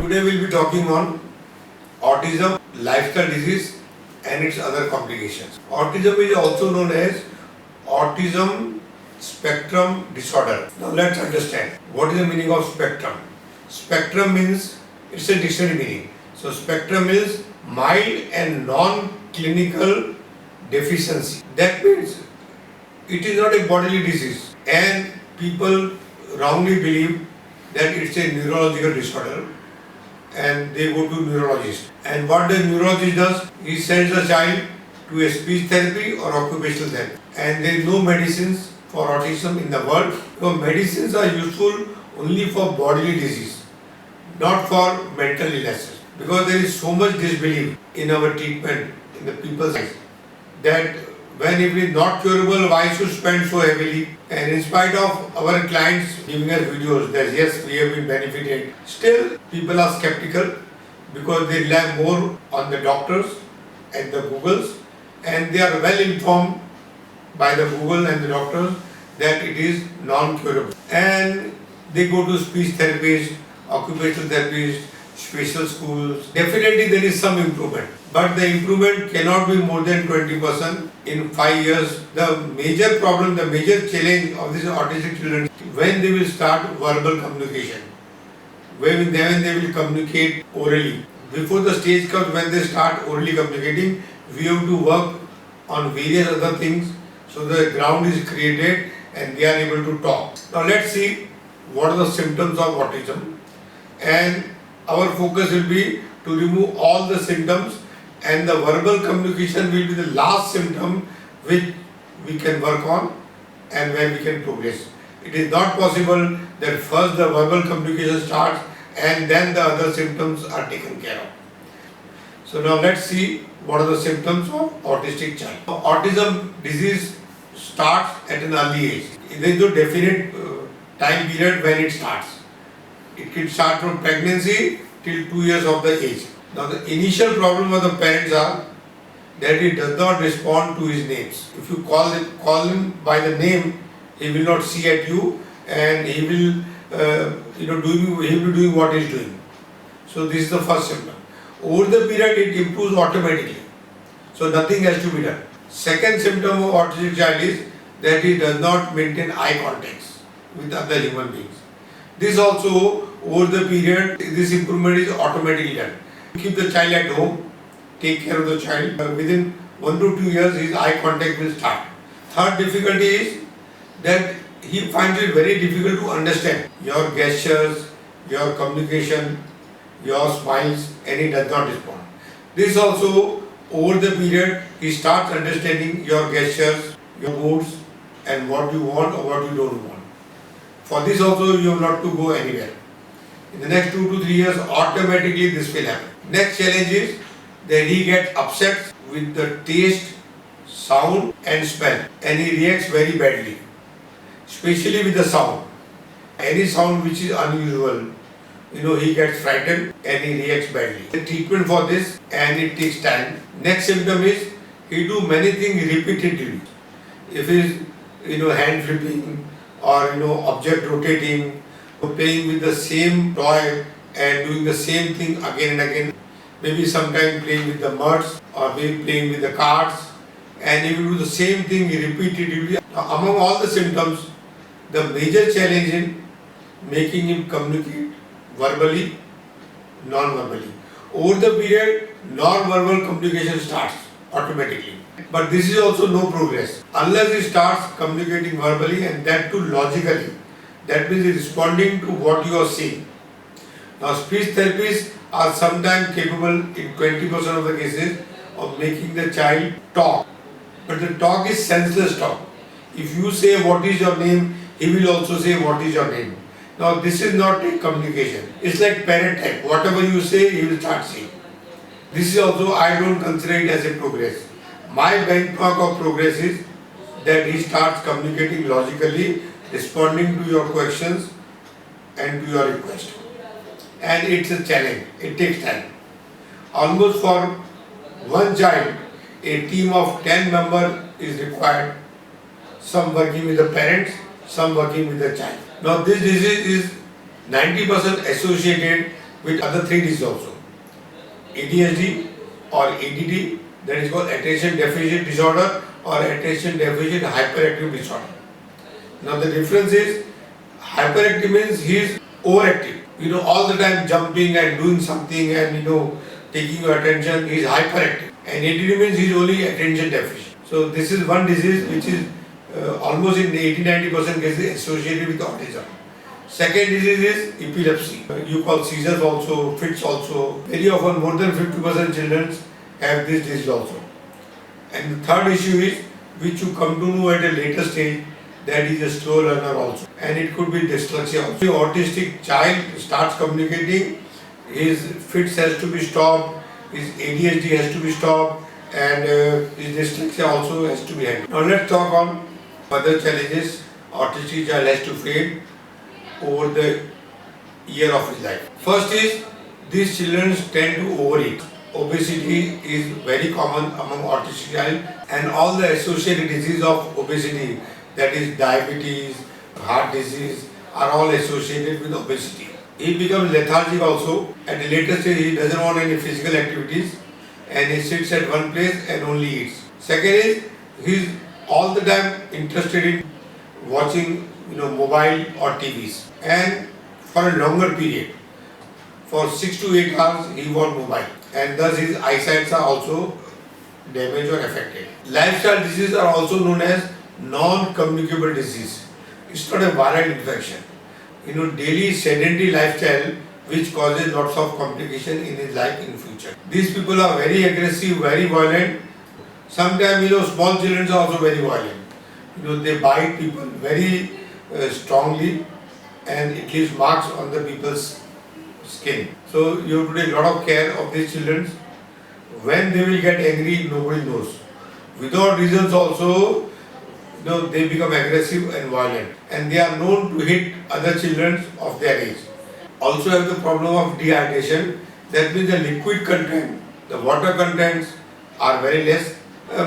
Today we'll be talking on autism, lifestyle disease and its other complications. Autism is also known as Autism Spectrum Disorder. Now let's understand what is the meaning of spectrum. Spectrum means, it's a dictionary meaning. So spectrum is mild and non-clinical deficiency. That means it is not a bodily disease and people wrongly believe that it's a neurological disorder and they go to neurologist. And what the neurologist does, he sends the child to a speech therapy or occupational therapy. And there is no medicines for autism in the world. So medicines are useful only for bodily disease, not for mental illnesses. Because there is so much disbelief in our treatment, in the people's eyes, that when it is not curable, why should spend so heavily? And in spite of our clients giving us videos that yes, we have been benefited, still people are skeptical because they rely more on the doctors and the Googles, and they are well informed by the Google and the doctors that it is non-curable. And they go to speech therapists, occupational therapists, special schools. Definitely there is some improvement, but the improvement cannot be more than 20% in 5 years. The major problem, the major challenge of these autistic children, when they will start verbal communication, when they will communicate orally. Before the stage comes when they start orally communicating, we have to work on various other things so the ground is created and they are able to talk. Now let's see what are the symptoms of autism, and our focus will be to remove all the symptoms, and the verbal communication will be the last symptom which we can work on and where we can progress. It is not possible that first the verbal communication starts and then the other symptoms are taken care of. So now let's see what are the symptoms of autistic child. Autism disease starts at an early age. There is no definite time period when it starts. It can start from pregnancy till 2 years of the age. Now the initial problem of the parents are that he does not respond to his names. If you call him by the name, he will not see at you and he will he will be doing what he is doing. So this is the first symptom. Over the period it improves automatically. So nothing has to be done. Second symptom of autistic child is that he does not maintain eye contacts with other human beings. This also, over the period, this improvement is automatically done. Keep the child at home, take care of the child. Within 1 to 2 years, his eye contact will start. Third difficulty is that he finds it very difficult to understand your gestures, your communication, your smiles, and he does not respond. This also, over the period, he starts understanding your gestures, your moods, and what you want or what you don't want. For this also you have not to go anywhere. In the next 2 to 3 years, automatically this will happen. Next challenge is that he gets upset with the taste, sound and smell, and he reacts very badly, especially with the sound. Any sound which is unusual, he gets frightened and he reacts badly. The treatment for this, and it takes time. Next symptom is he do many things repeatedly. If he is hand flipping, or object rotating, playing with the same toy and doing the same thing again and again. Maybe sometime playing with the muds or maybe playing with the cards, and he will do the same thing repeatedly. Now, among all the symptoms, the major challenge in making him communicate verbally, non-verbally. Over the period, non-verbal communication starts automatically. But this is also no progress. Unless he starts communicating verbally and that too logically. That means he is responding to what you are saying. Now speech therapists are sometimes capable in 20% of the cases of making the child talk. But the talk is senseless talk. If you say what is your name, he will also say what is your name. Now this is not a communication. It's like parrot type. Whatever you say, he will start saying. This is also, I don't consider it as a progress. My benchmark of progress is that he starts communicating logically, responding to your questions and to your request. And it's a challenge. It takes time. Almost for one child, a team of 10 members is required. Some working with the parents, some working with the child. Now this disease is 90% associated with other three diseases also. ADHD or ADD, that is called attention deficit disorder or attention deficit hyperactive disorder. Now the difference is hyperactive means he is overactive. All the time jumping and doing something and taking your attention. He is hyperactive. And ADD means he is only attention deficit. So this is one disease which is almost in 80-90% cases associated with autism. Second disease is epilepsy. You call seizures also, fits also. Very often more than 50% children have this disease also. And the third issue is, which you come to know at a later stage, that is a slow learner also. And it could be dyslexia also. The autistic child starts communicating, his fits has to be stopped, his ADHD has to be stopped, and his dyslexia also has to be handled. Now let's talk on other challenges autistic child has to face over the year of his life. First is, these children tend to overeat. Obesity is very common among autistic child, and all the associated diseases of obesity, that is diabetes, heart disease, are all associated with obesity. He becomes lethargic also. At a later stage, he doesn't want any physical activities and he sits at one place and only eats. Second is, he is all the time interested in watching mobile or TVs, and for a longer period. For 6 to 8 hours he wants mobile, and thus his eyesights are also damaged or affected. Lifestyle diseases are also known as non-communicable disease. It's not a viral infection. Daily sedentary lifestyle which causes lots of complication in his life in future. These people are very aggressive, very violent. Sometimes small children are also very violent. They bite people very strongly, and it leaves marks on the people's skin. So you have to take a lot of care of these children. When they will get angry, nobody knows. Without reasons also, they become aggressive and violent, and they are known to hit other children of their age. Also have the problem of dehydration. That means the liquid content, the water contents are very less.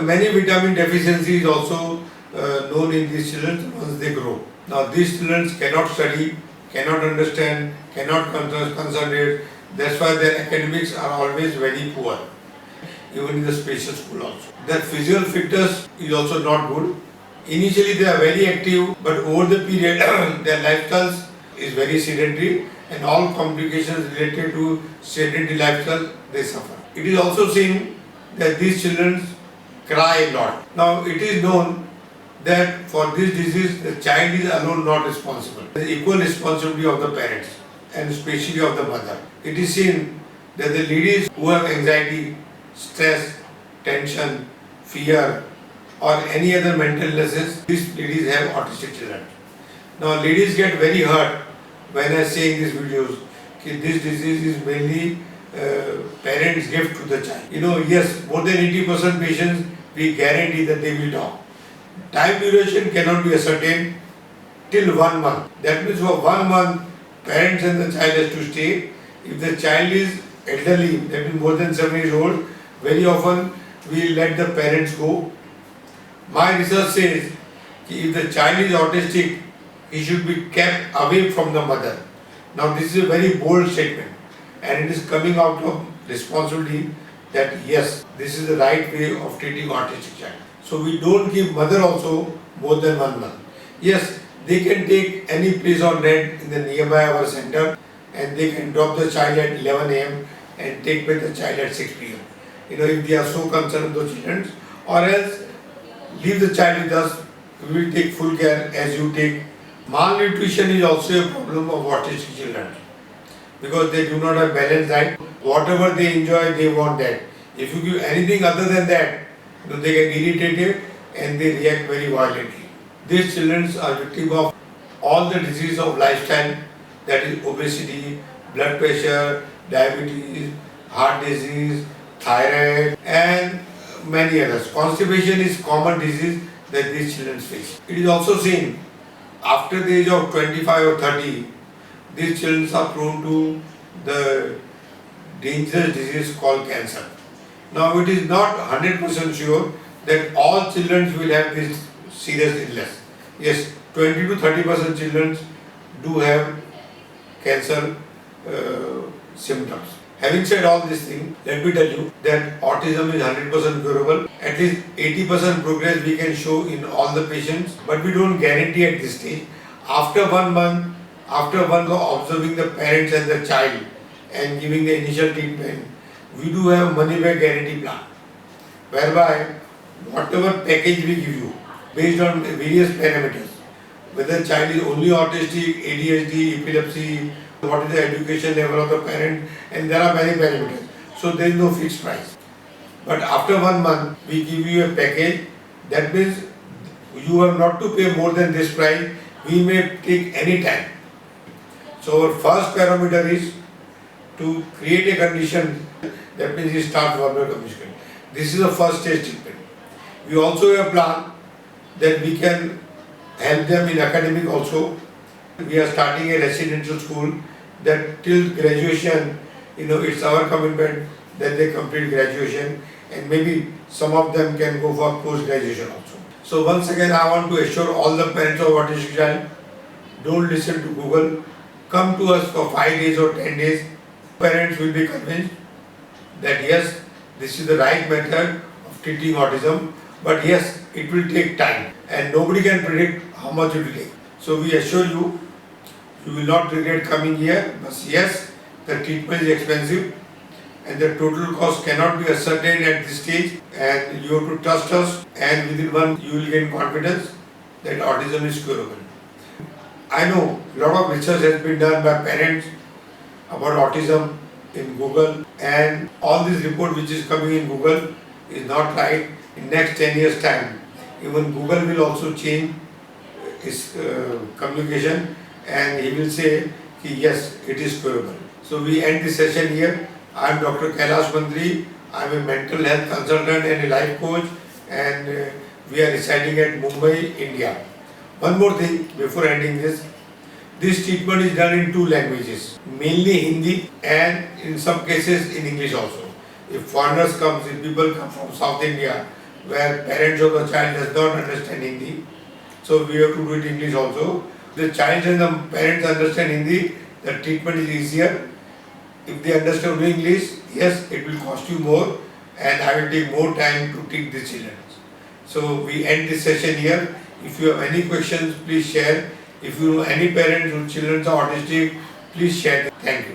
Many vitamin deficiencies also known in these children once they grow. Now these children cannot study, cannot understand, cannot concentrate. That's why their academics are always very poor, even in the special school also. Their physical fitness is also not good. Initially they are very active, but over the period their lifestyles is very sedentary, and all complications related to sedentary lifestyle they suffer. It is also seen that these children cry a lot. Now it is known that for this disease the child is alone not responsible. There is equal responsibility of the parents and especially of the mother. It is seen that the ladies who have anxiety, stress, tension, fear or any other mental illnesses, these ladies have autistic children. Now ladies get very hurt when I say in these videos that this disease is mainly parents' gift to the child. Yes, more than 80% patients we guarantee that they will talk. Time duration cannot be ascertained till 1 month. That means for 1 month, parents and the child has to stay. If the child is elderly, that means more than 7 years old, very often we let the parents go. My research says that if the child is autistic, he should be kept away from the mother. Now this is a very bold statement, and it is coming out of responsibility that yes, this is the right way of treating autistic child. So we don't give mother also more than 1 month. Yes, they can take any place on rent in the nearby our center, and they can drop the child at 11 a.m. and take back the child at 6 p.m. If they are so concerned with the children, or else leave the child with us. We will take full care as you take. Malnutrition is also a problem of autistic children because they do not have balanced diet. Whatever they enjoy, they want that. If you give anything other than that, they get irritated and they react very violently. These children are victims of all the diseases of lifestyle, that is obesity, blood pressure, diabetes, heart disease, thyroid and many others. Constipation is common disease that these children face. It is also seen after the age of 25 or 30, these children are prone to the dangerous disease called cancer. Now it is not 100% sure that all children will have this serious illness. Yes, 20 to 30% children do have cancer symptoms. Having said all these things, let me tell you that autism is 100% curable. At least 80% progress we can show in all the patients, but we don't guarantee at this stage. After 1 month, after 1 month of observing the parents and the child and giving the initial treatment, we do have money back guarantee plan, whereby whatever package we give you based on various parameters, whether the child is only autistic, ADHD, epilepsy, what is the education level of the parent, and there are many parameters. So there is no fixed price. But after 1 month, we give you a package. That means you have not to pay more than this price. We may take any time. So our first parameter is to create a condition. That means you start verbal communication. This is the first stage treatment. We also have a plan that we can help them in academic also. We are starting a residential school that till graduation, it's our commitment that they complete graduation, and maybe some of them can go for post-graduation also. So once again, I want to assure all the parents of autistic child, don't listen to Google. Come to us for 5 days or 10 days. Parents will be convinced that yes, this is the right method of treating autism, but yes, it will take time and nobody can predict how much it will take. So we assure you, you will not regret coming here, but yes, the treatment is expensive and the total cost cannot be ascertained at this stage, and you have to trust us, and within 1 month you will gain confidence that autism is curable. I know a lot of research has been done by parents about autism in Google, and all this report which is coming in Google is not right. In next 10 years time, even Google will also change his communication, and he will say yes, it is curable. So we end this session here. I am Dr. Kailash Mandri. I am a mental health consultant and a life coach, and we are residing at Mumbai, India. One more thing before ending this. This treatment is done in 2 languages, mainly Hindi and in some cases in English also. If foreigners come, if people come from South India, where parents of the child does not understand Hindi, so we have to do it in English also. The child and the parents understand Hindi, the treatment is easier. If they understand only English, yes, it will cost you more, and I will take more time to treat the children. So we end this session here. If you have any questions, please share. If you know any parents whose children are autistic, please share them. Thank you.